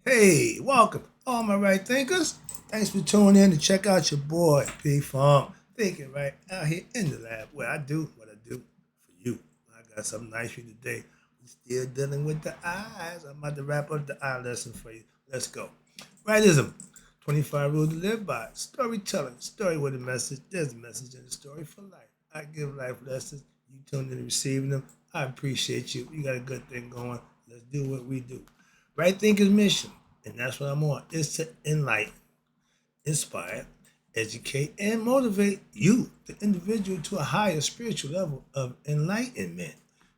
Hey, welcome, all my right thinkers. Thanks for tuning in to check out your boy, P Funk. Thinking right out here in the lab where I do what I do for you. I got something nice for you today. We still dealing with the eyes. I'm about to wrap up the eye lesson for you. Let's go. Rightism. 25 rules to live by. Storytelling. Story with a message. There's a message in the story for life. I give life lessons. You tune in and receiving them. I appreciate you. You got a good thing going. Let's do what we do. Right Thinker's mission, and that's what I'm on, is to enlighten, inspire, educate, and motivate you, the individual, to a higher spiritual level of enlightenment.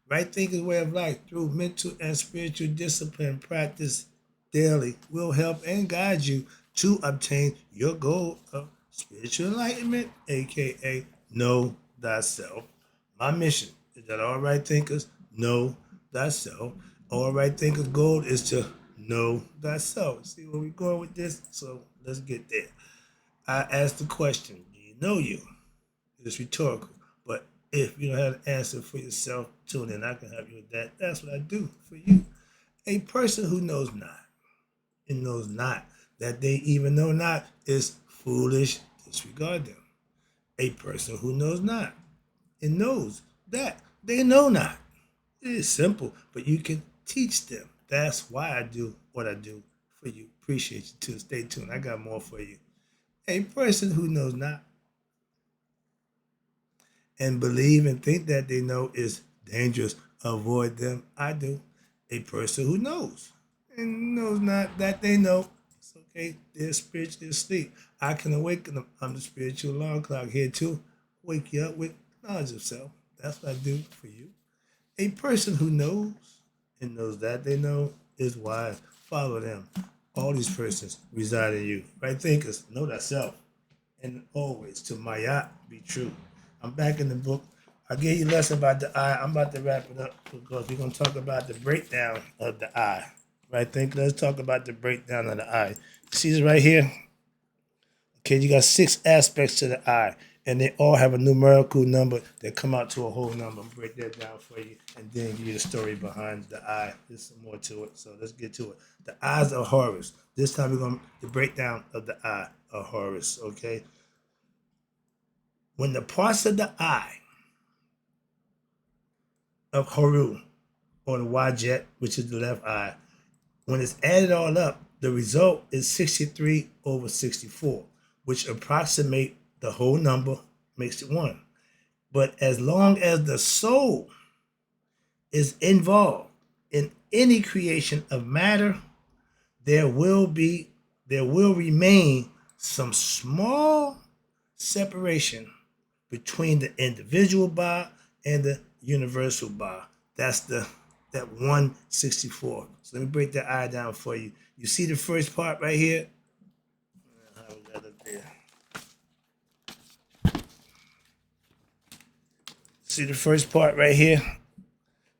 Right Thinker's way of life through mental and spiritual discipline practice daily will help and guide you to obtain your goal of spiritual enlightenment, aka know thyself. My mission is that all right thinkers know thyself. All right thinkers' goal is to know thyself. See where we're going with this? So let's get there. I asked the question, do you know you? It's rhetorical. But if you don't have an answer for yourself, tune in. I can help you with that. That's what I do for you. A person who knows not and knows not that they even know not is foolish. Disregard them. A person who knows not and knows that they know not. It is simple, but you can teach them. That's why I do what I do for you. Appreciate you too. Stay tuned. I got more for you. A person who knows not and believe and think that they know is dangerous. Avoid them. I do. A person who knows and knows not that they know. It's okay. They're spiritually asleep. I can awaken them. I'm the spiritual alarm clock here too. Wake you up with knowledge of self. That's what I do for you. A person who knows and knows that they know is wise. Follow them. All these persons reside in you. Right thinkers, know thyself. And always to Mayat be true. I'm back in the book. I gave you a lesson about the eye. I'm about to wrap it up because we're going to talk about the breakdown of the eye. Right think? Let's talk about the breakdown of the eye. See this right here? Okay, you got 6 aspects to the eye, and they all have a numerical number that come out to a whole number. I'll break that down for you, and then give you the story behind the eye. There's some more to it, so let's get to it. The eyes of Horus. This time we're going to the breakdown of the eye of Horus. Okay, when the parts of the eye of Heru, or the Wajet, which is the left eye, when it's added all up, the result is 63 over 64, which approximate the whole number, makes it 1. But as long as the soul is involved in any creation of matter, there will remain some small separation between the individual ba and the universal ba. That's that 164. So let me break that eye down for you. You see the first part right here? How we got up there? See the first part right here?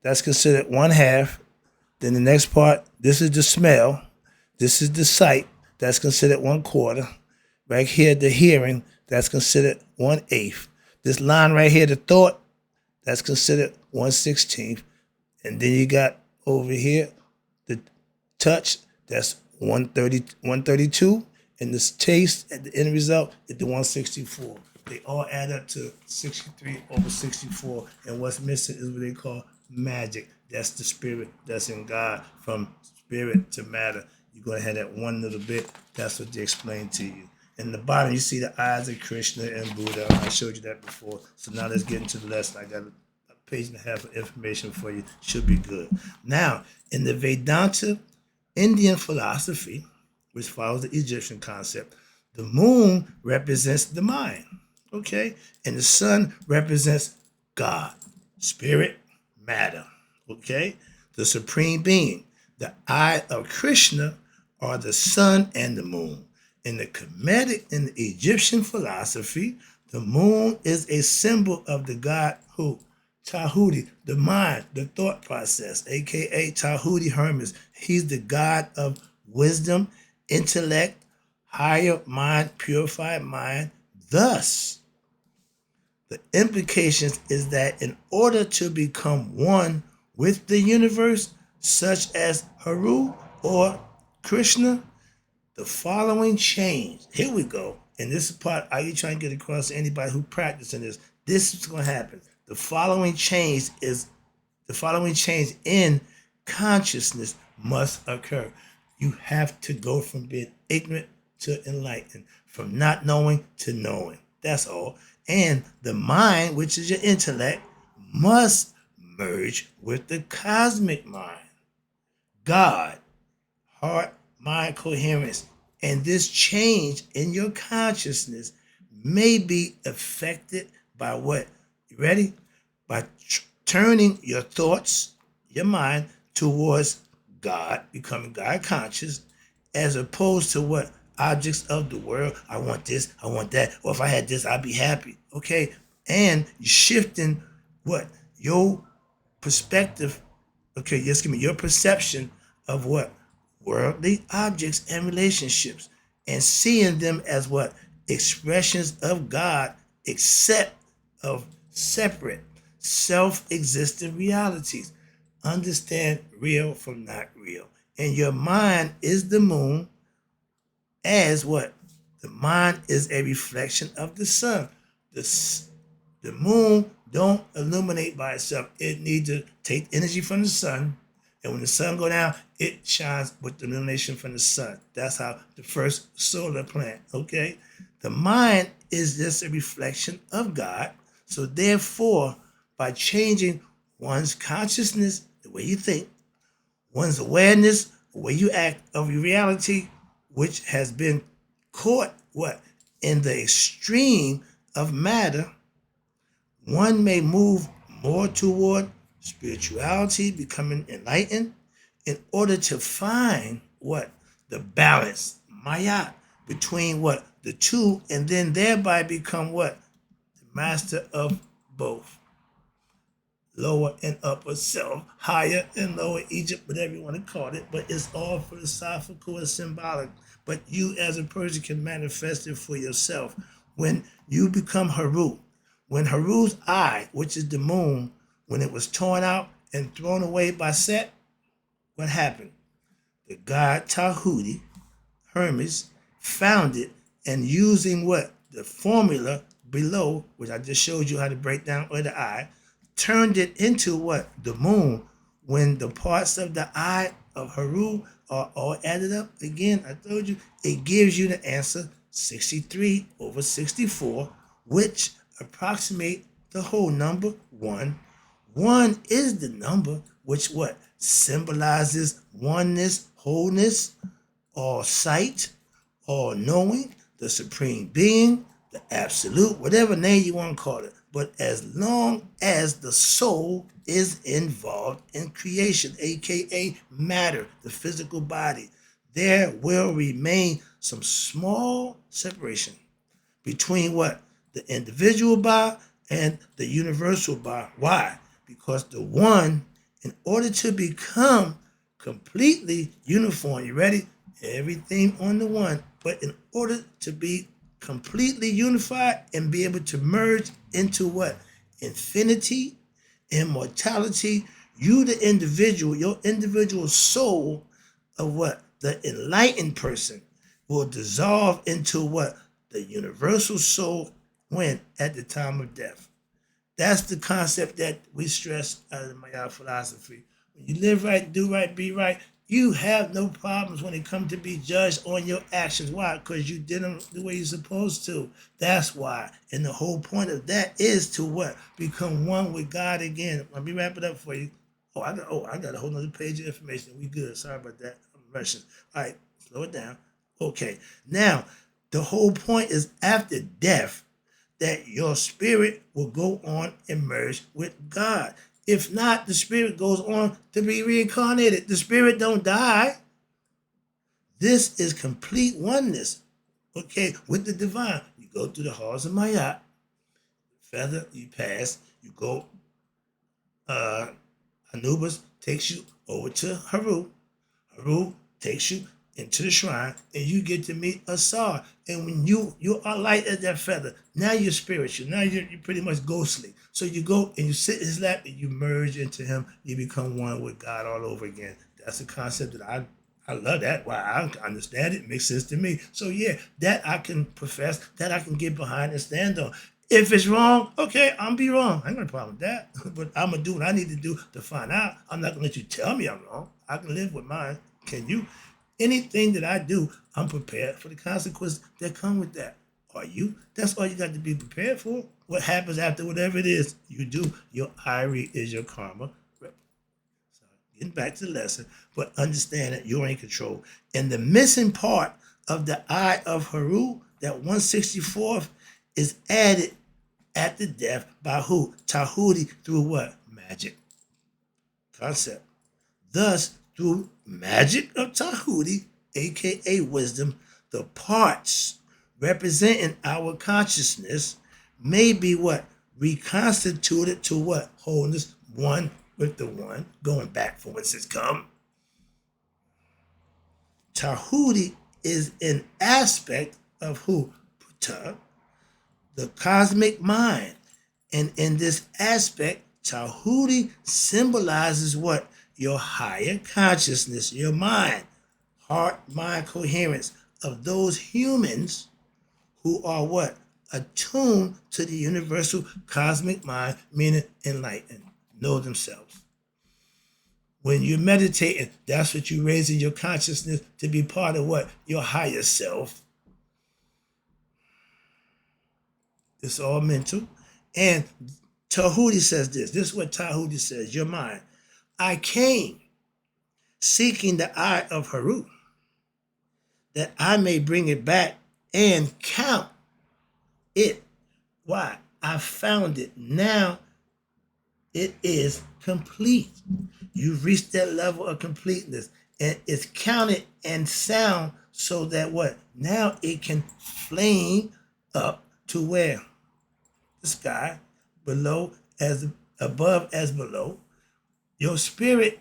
That's considered 1/2. Then the next part, this is the smell. This is the sight. That's considered 1/4. Right here, the hearing. That's considered 1/8. This line right here, the thought. That's considered 1/16. And then you got over here the touch. That's 132. And this taste at the end result is the 164. They all add up to 63 over 64. And what's missing is what they call magic. That's the spirit that's in God, from spirit to matter. You're going to have that one little bit. That's what they explain to you. In the bottom, you see the eyes of Krishna and Buddha. I showed you that before. So now let's get into the lesson. I got a page and a half of information for you. Should be good. Now, in the Vedanta Indian philosophy, which follows the Egyptian concept, the moon represents the mind, okay? And the sun represents God, spirit, matter, okay? The supreme being. The eye of Krishna are the sun and the moon. In the Kemetic and the Egyptian philosophy, the moon is a symbol of the god who? Tahuti, the mind, the thought process, aka Tahuti Hermes. He's the god of wisdom, intellect, higher mind, purified mind. Thus, the implications is that in order to become one with the universe, such as Heru or Krishna, the following change. Here we go. And this is part are you trying to get across to anybody who practicing this. This is going to happen. The following change in consciousness must occur. You have to go from being ignorant to enlightened, from not knowing to knowing. That's all. And the mind, which is your intellect, must merge with the cosmic mind. God, heart, mind coherence. And this change in your consciousness may be affected by what? You ready? By turning your thoughts, your mind, towards God, becoming God conscious, as opposed to what? Objects of the world. I want this, I want that. Or if I had this, I'd be happy. Okay? And you're shifting what? Your perspective, okay, just give me your perception of what? Worldly objects and relationships, and seeing them as what? Expressions of God, except of separate, self-existent realities. Understand real from not real. And your mind is the moon as what? The mind is a reflection of the sun. The moon don't illuminate by itself. It needs to take energy from the sun. And when the sun go down, it shines with the illumination from the sun. That's how the first solar plant, okay? The mind is just a reflection of God. So therefore, by changing one's consciousness, the way you think, one's awareness, the way you act of your reality, which has been caught, what? In the extreme of matter, one may move more toward spirituality, becoming enlightened, in order to find what? The balance, maya, between what? The two, and then thereby become what? The master of both. Lower and upper self, higher and lower Egypt, whatever you want to call it, but it's all philosophical and symbolic. But you as a person can manifest it for yourself. When you become Heru, when Heru's eye, which is the moon, when it was torn out and thrown away by Set, what happened? The god Tahuti, Hermes, found it, and using what? The formula below, which I just showed you how to break down with the eye, turned it into what? The moon. When the parts of the eye of Heru are all added up, again, I told you, it gives you the answer 63 over 64, which approximate the whole number 1. 1 is the number which what? Symbolizes oneness, wholeness, all sight, all knowing, the supreme being, the absolute, whatever name you want to call it. But as long as the soul is involved in creation, aka matter, the physical body, there will remain some small separation between what? The individual ba and the universal ba. Why? Because the one, in order to become completely uniform, you ready? Everything on the one, but in order to be completely unified and be able to merge into what? Infinity, immortality, you the individual, your individual soul of what? The enlightened person will dissolve into what? The universal soul when? At the time of death. That's the concept that we stress out of the Maya philosophy. When you live right, do right, be right, you have no problems when it comes to be judged on your actions. Why? Because you did them the way you're supposed to. That's why. And the whole point of that is to what? Become one with God again. Let me wrap it up for you. I got a whole nother page of information. We good. Sorry about that. I'm rushing. All right, slow it down. Okay. Now, the whole point is after death, that your spirit will go on and merge with God. If not, the spirit goes on to be reincarnated. The spirit don't die. This is complete oneness, okay, with the divine. You go through the halls of Maya, feather, you pass, you go, Anubis takes you over to Heru. Heru takes you into the shrine, and you get to meet Asar. And when you are light as that feather, now you're spiritual. Now you're pretty much ghostly. So you go and you sit in his lap and you merge into him. You become one with God all over again. That's a concept that I I love that. Why? I understand it. Makes sense to me. So yeah, that I can profess, that I can get behind and stand on. If it's wrong, okay, I'm be wrong. I ain't got a problem with that. But I'm gonna do what I need to do to find out. I'm not gonna let you tell me I'm wrong. I can live with mine. Can you? Anything that I do, I'm prepared for the consequences that come with that. Are you? That's all you got to be prepared for. What happens after whatever it is you do, your IRE is your karma. So getting back to the lesson, but understand that you're in control. And the missing part of the eye of Heru, that 164th, is added at the death by who? Tahuti, through what? Magic. Concept. Thus, through magic of Tahuti, aka wisdom, the parts representing our consciousness may be what? Reconstituted to what? Wholeness, one with the one, going back from whence it's come. Tahuti is an aspect of who? Ptah, the cosmic mind. And in this aspect, Tahuti symbolizes what? Your higher consciousness, your mind, heart, mind coherence of those humans who are what? Attuned to the universal cosmic mind, meaning enlightened, know themselves. When you're meditating, that's what you're raising your consciousness to be part of what? Your higher self. It's all mental. And Tahuti says this. This is what Tahuti says, your mind. I came seeking the eye of Heru, that I may bring it back and count it. Why? I found it. Now it is complete. You've reached that level of completeness. And it's counted and sound so that what? Now it can flame up to where? The sky, below as above as below. Your spirit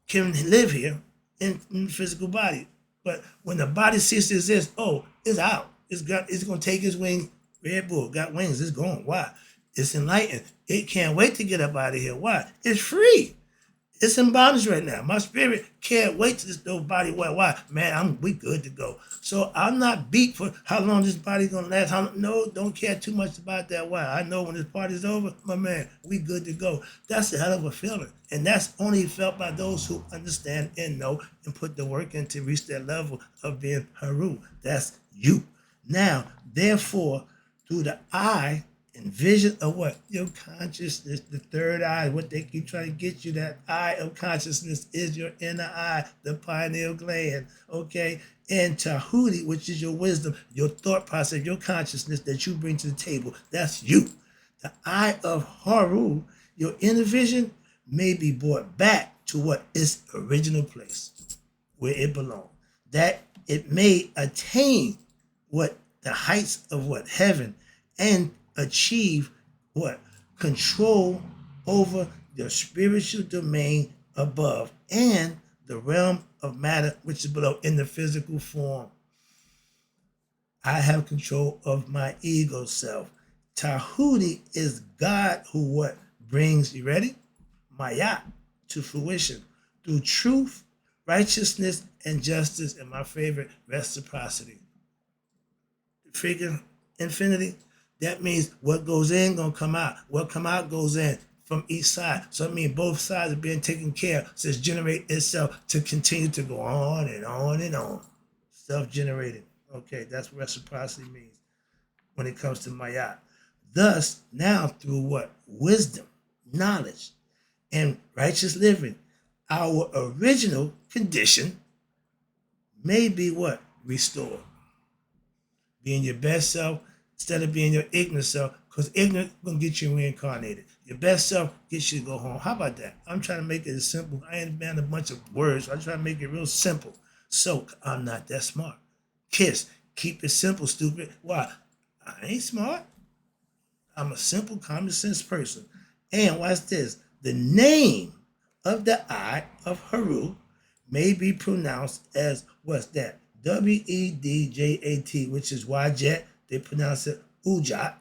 can live here in the physical body. But when the body ceases to exist, oh, it's out. It's gonna take its wings. Red Bull got wings, it's gone. Why? It's enlightened. It can't wait to get up out of here. Why? It's free. It's in bondage right now. My spirit can't wait to this little body. Why? Man, we good to go. So I'm not beat for how long this body's gonna last. No, don't care too much about that. Why? I know when this party's over, my man, we good to go. That's a hell of a feeling. And that's only felt by those who understand and know and put the work in to reach that level of being Heru. That's you. Now, therefore, through the eye and vision of what? Your consciousness, the third eye, what they keep trying to get you, that eye of consciousness is your inner eye, the pineal gland, okay? And Tahuti, which is your wisdom, your thought process, your consciousness that you bring to the table, that's you. The eye of Heru, your inner vision, may be brought back to what? Its original place, where it belongs. That it may attain what? The heights of what? Heaven, and achieve what? Control over the spiritual domain above and the realm of matter which is below in the physical form. I have control of my ego self. Tahuti is God who what? Brings, you ready? Maya to fruition through truth, righteousness, and justice, and my favorite, reciprocity. Freaking infinity. That means what goes in gonna come out. What come out goes in from each side. So it means both sides are being taken care of. So it's generate itself to continue to go on and on and on. Self-generated. Okay, that's what reciprocity means when it comes to Maya. Thus, now through what? Wisdom, knowledge, and righteous living, our original condition may be what? Restored. Being your best self instead of being your ignorant self, because ignorant gonna get you reincarnated. Your best self gets you to go home. How about that? I'm trying to make it as simple. I ain't been a bunch of words. I'm trying to make it real simple. So I'm not that smart. Kiss. Keep it simple, stupid. Why? I ain't smart. I'm a simple, common sense person. And watch this. The name of the eye of Heru may be pronounced as, what's that? Wedjat, which is Wajet. They pronounce it Ujat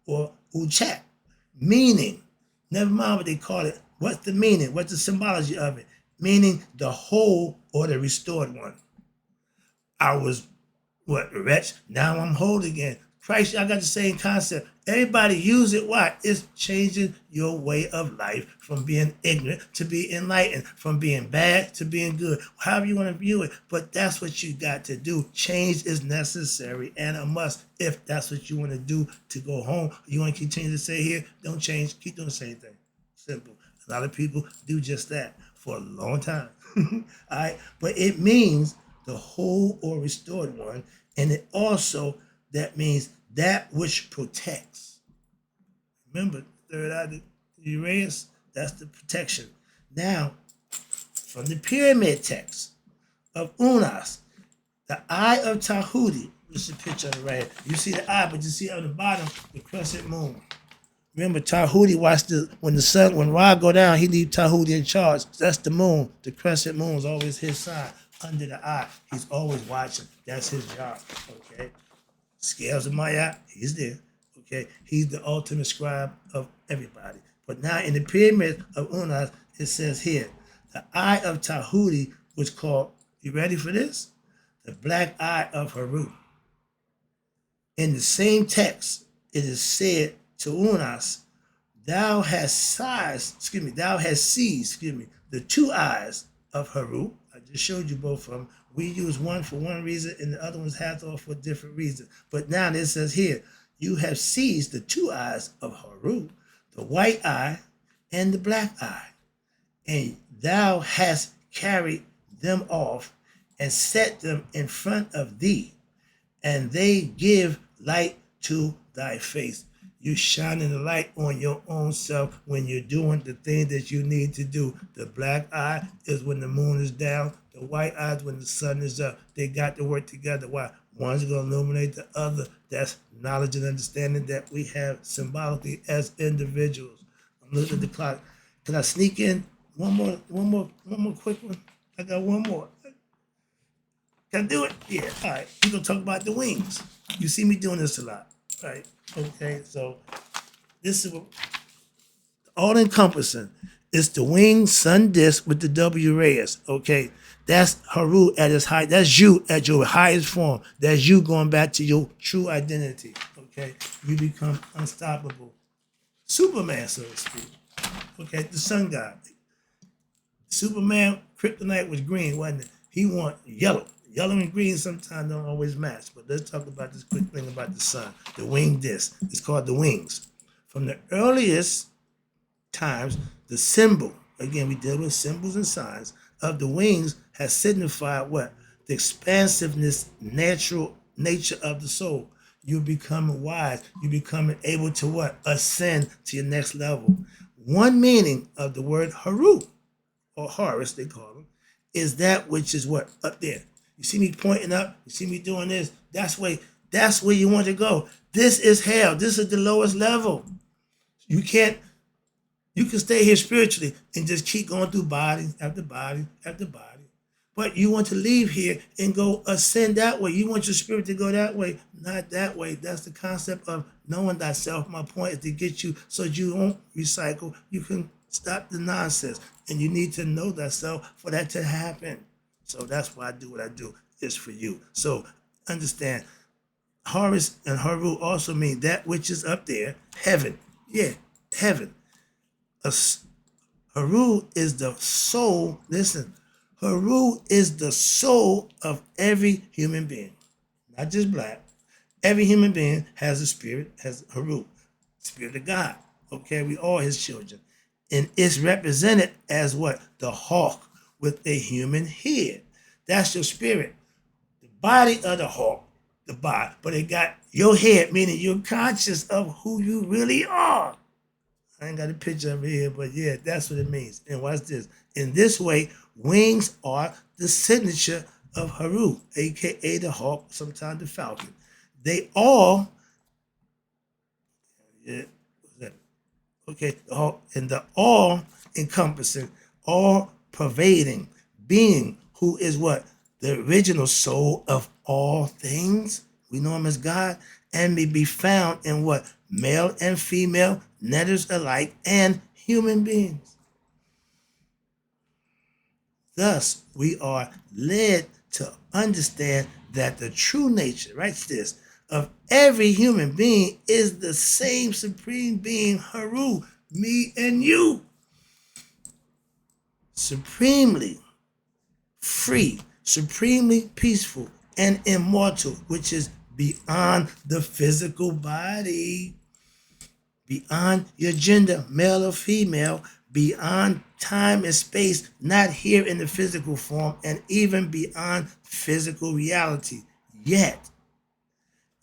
or Uchat. Meaning, never mind what they call it. What's the meaning? What's the symbology of it? meaning the whole or the restored one. I was wretch, now I'm whole again. Christ, I got the same concept. Everybody use it. Why? It's changing your way of life from being ignorant to be enlightened, from being bad to being good, however you want to view it. But that's what you got to do. Change is necessary and a must if that's what you want to do to go home. You want to continue to stay here, don't change, keep doing the same thing. Simple. A lot of people do just that for a long time. All right, but it means the whole or restored one, and it also that means that which protects. Remember, third eye, the Uranus, that's the protection. Now, from the pyramid text of Unas, the eye of Tahuti, this is a picture on the right. You see the eye, but you see on the bottom the crescent moon. Remember, Tahuti watched when Ra go down, he leave Tahuti in charge. That's the moon. The crescent moon is always his side, under the eye. He's always watching. That's his job. Okay. Scales of Maya, he's there. Okay. He's the ultimate scribe of everybody. But now in the pyramid of Unas, it says here, the eye of Tahuti was called, you ready for this? The black eye of Heru. In the same text, it is said to Unas, thou hast seized the two eyes of Heru. I just showed you both of them. We use one for one reason and the other one's Hathor for a different reason. But now it says here, you have seized the two eyes of Heru, the white eye and the black eye, and thou hast carried them off and set them in front of thee, and they give light to thy face. You shining the light on your own self when you're doing the thing that you need to do. The black eye is when the moon is down. The white eye is when the sun is up. They got to work together. Why? One's going to illuminate the other. That's knowledge and understanding that we have symbolically as individuals. I'm looking at the clock. Can I sneak in one more quick one? I got one more. Can I do it? Yeah. All right. We're going to talk about the wings. You see me doing this a lot. All right. Okay. So this is all encompassing. It's the wing sun disk with the W rays. Okay. That's Heru at its height. That's you at your highest form. That's you going back to your true identity. Okay. You become unstoppable. Superman, so to speak. Okay. The sun god. Superman, kryptonite was green, wasn't it? He want yellow. Yellow and green sometimes don't always match, but let's talk about this quick thing about the sun. The wing disc. It's called the wings. From the earliest times, the symbol, again, we deal with symbols and signs, of the wings has signified what? The expansiveness, natural nature of the soul. You become wise. You become able to what? Ascend to your next level. One meaning of the word Heru, or Horus, they call him, is that which is what? Up there. You see me pointing up, you see me doing this, that's where you want to go. This is hell. This is the lowest level. You can stay here spiritually and just keep going through body after body after body. But you want to leave here and go ascend that way. You want your spirit to go that way, not that way. That's the concept of knowing thyself. My point is to get you so you won't recycle. You can stop the nonsense. And you need to know thyself for that to happen. So that's why I do what I do. It's for you. So understand, Horus and Heru also mean that which is up there, heaven. Yeah, heaven. Heru is the soul. Listen, Heru is the soul of every human being, not just black. Every human being has a spirit, has Heru, spirit of God. Okay, we all his children. And it's represented as what? The hawk with a human head. That's your spirit. The body of the hawk, the body, but it got your head, meaning you're conscious of who you really are. I ain't got a picture of it here, but yeah, that's what it means. And watch this. In this way, wings are the signature of Heru, aka the hawk, sometimes the falcon. They all, yeah, okay, and the all encompassing, all pervading being who is what? The original soul of all things. We know him as God, and may be found in what? Male and female, netters alike, and human beings. Thus, we are led to understand that the true nature, write this, of every human being is the same supreme being, Heru, me and you. Supremely free, supremely peaceful, and immortal, which is beyond the physical body, beyond your gender, male or female, beyond time and space, not here in the physical form, and even beyond physical reality. Yet,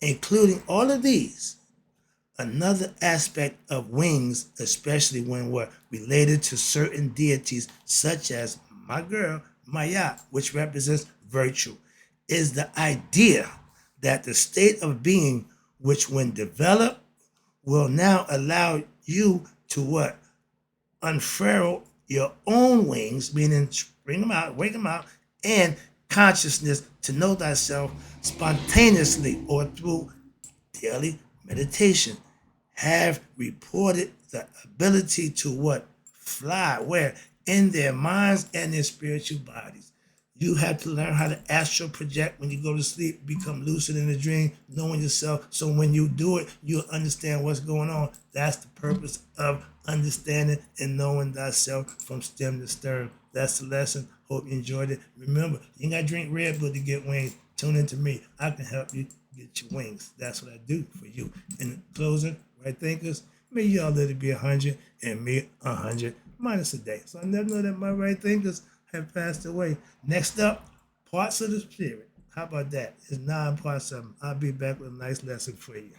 including all of these, another aspect of wings, especially when we're related to certain deities, such as my girl, Maya, which represents virtue, is the idea that the state of being, which when developed, will now allow you to what? Unfurl your own wings, meaning bring them out, wake them out, and consciousness to know thyself spontaneously or through daily meditation. Have reported the ability to what? Fly. Where? In their minds and their spiritual bodies. You have to learn how to astral project when you go to sleep, become lucid in a dream, knowing yourself. So when you do it, you'll understand what's going on. That's the purpose of understanding and knowing thyself from stem to stern. That's the lesson. Hope you enjoyed it. Remember, you ain't got to drink Red Bull to get wings. Tune into me. I can help you get your wings. That's what I do for you. In closing, right thinkers, may you all live to be 100 and me 100 minus a day. So I never know that my right thinkers have passed away. Next up, parts of the spirit. How about that? It's 9 parts of them. I'll be back with a nice lesson for you.